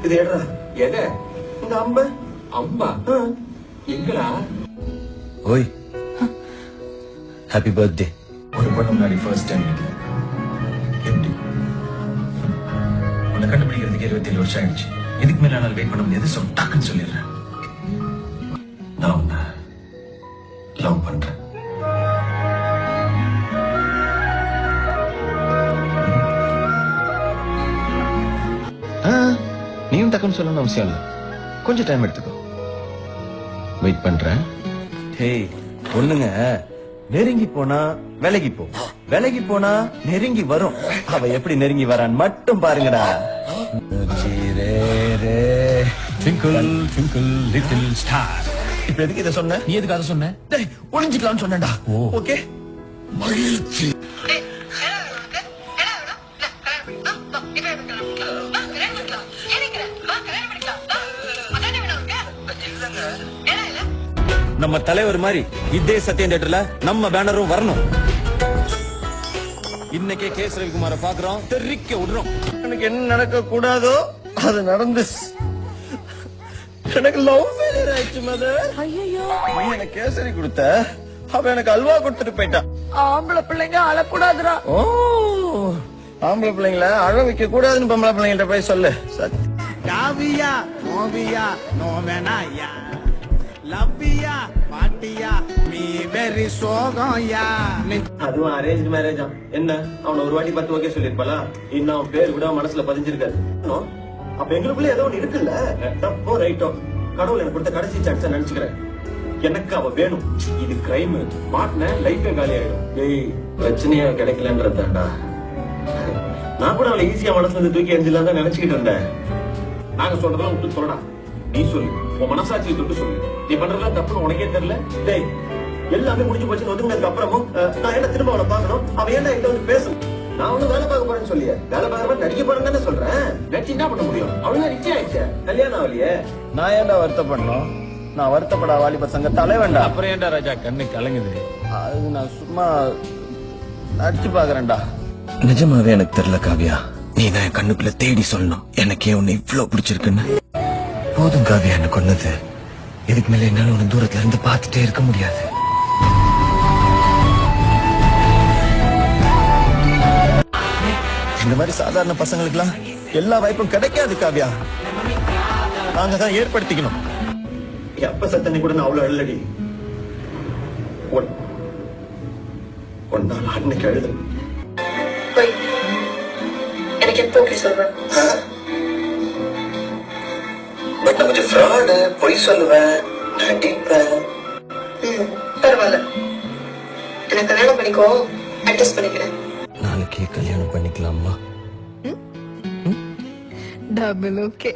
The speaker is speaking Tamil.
இது ஏடா எத இந்த அம்பா அம்பா எங்கடா? ஓய் ஹாப்பி பர்த்டே. ஒரு பொண்ணு முன்னாடி ஃபர்ஸ்ட் டைம் எப்படி உன்னை கண்டுபிடிக்கிறதுக்கு 27 வருஷம் ஆயிடுச்சு. இதுக்கு மேல என்னால் வெயிட் பண்ண முடியாது. டாக்குன்னு சொல்லிடுறேன். நான் உன்னை லவ் பண்றேன். நீயும் டக்குன்னு சொல்லணும்னு அவசியம் இல்லை. கொஞ்சம் டைம் எடுத்துக்கோ. வெயிட் பண்றேன். ஹேய் பொண்ணுங்க நெருங்கி போனா விலகி போ, விலகி போனா நெருங்கி வரும். அவ எப்படி நெருங்கி வரான்னு மட்டும் பாருங்கடா. இப்ப எதுக்கு இதை சொன்ன? நீ எதுக்கு அதை சொன்ன? ஒளிஞ்சிக்கலாம்னு சொன்னேன்டா. ஓகே மகிழ்ச்சி. நம்ம தலைவர் மாதிரி இதே சத்யம் தியேட்டர்ல நம்ம பேனரும் வரணும். இன்னைக்கே கேஸ் ரவிக்குமார பாக்குறோம், தெரிக்க விடுறோம். எனக்கு என்ன நடக்க கூடாதோ அது நடந்துச்சு. எனக்கு லவ் ஃபெயிலியர் ஆயிடுச்சு மதர். ஐயோ நீ எனக்கு கேசரி கொடுத்த, அவ எனக்கு அல்வா கொடுத்துட்டு போயிட்டா. ஆம்பளை பிள்ளைங்க அழக்கூடாதுடா. ஓ ஆம்பளை பிள்ளைங்கள அழ வைக்க கூடாதுன்னு பொம்பளை பிள்ளைங்கள்ட்ட போய் சொல்லு. காவியா நோவியா நோவேனாயா லவ்வியா பாட்டியா மீ வெரி சோகம்யா. அதுவும் அரேஞ்ச் மேரேஜா? என்ன அவனை ஒரு வாட்டி 10 ஓகே சொல்லிருப்பாளா? இன்னும் அவன் பேர் கூட மனசுல பதிஞ்சிருக்காது. அப்ப எங்களுக்குள்ள ஏதோ ஒண்ணு இருக்குல்ல. தப்போ ரைட்டோ கடவுள் எனக்கு கொடுத்த கடைசி சான்ஸ் நினைச்சுக்கிறேன். எனக்கு அவ வேணும். இது கிரைம். மாட்டின லைஃபே காலி ஆயிடும். ஏய் பிரச்சனையா கிடைக்கலன்றதாண்டா. நான் கூட அவளை ஈஸியா மனசுல இருந்து தூக்கி எரிஞ்சிடலாம் தான் நினைச்சுக்கிட்டு இருந்தேன். நாங்க சொல்றதெல்லாம் விட்டு சொல்லடா. நீ சொல்லு, உன் மனசாட்சியை தொட்டு சொல்லு. நீ பண்றதெல்லாம் தப்புன்னு உனக்கே தெரியல. டேய் எல்லாமே முடிஞ்சு போச்சு. ஒதுங்கினதுக்கு அப்புறமும் நான் என்ன திரும்ப அவளை பாக்கணும்? அவ என்ன என்கிட்ட வந்து பேசணும். நான் ஒண்ணு வேலை பார்க்க போறேன்னு சொல்லியே, வேலை பார்க்கற நடிக்க போறேன்னு தானே சொல்றேன். நடிச்சு என்ன பண்ண முடியும்? அவளும் நிச்சயம் ஆயிடுச்சு, கல்யாணம் ஆகலையே. நான் ஏன்டா வருத்தப்படணும்? நான் வருத்தப்பட வாலிபர் சங்க தலைவன்டா. அப்புறம் ஏன்டா ராஜா கண்ணு கலங்குது? அது நான் சும்மா நடிச்சு பாக்குறேன்டா. நிஜமாவே எனக்கு தெரியல காவியா. நீ தான் என் கண்ணுக்குள்ள தேடி சொல்லணும் எனக்கே உன்னை இவ்வளவு பிடிச்சிருக்குன்னு. போதும் காவியா என்ன கொன்னது. இதுக்கு மேல என்னால உன்னை தூரத்துல இருந்து பார்த்துட்டே இருக்க முடியாது. இந்த மாதிரி சாதாரண பசங்களுக்குலாம் எல்லா வாய்ப்பும் கிடைக்காது காவியா. நாங்க தான் ஏற்படுத்திக்கணும். எப்ப சத்தனை கூட நான் அவ்வளவு அழுலடி. ஒன்னால அன்னைக்கு அழுது. எனக்கு எப்போ ஓகே சொல்றேன்? பட் நான் கொஞ்சம் ஃப்ராடு, பொய் சொல்லுவேன், நடிப்பேன். பரவாயில்ல, எனக்கு கல்யாணம் பண்ணிக்கோ, அட்ஜஸ்ட் பண்ணிக்கிறேன். நாளைக்கே கல்யாணம் பண்ணிக்கலாமா? Double okay.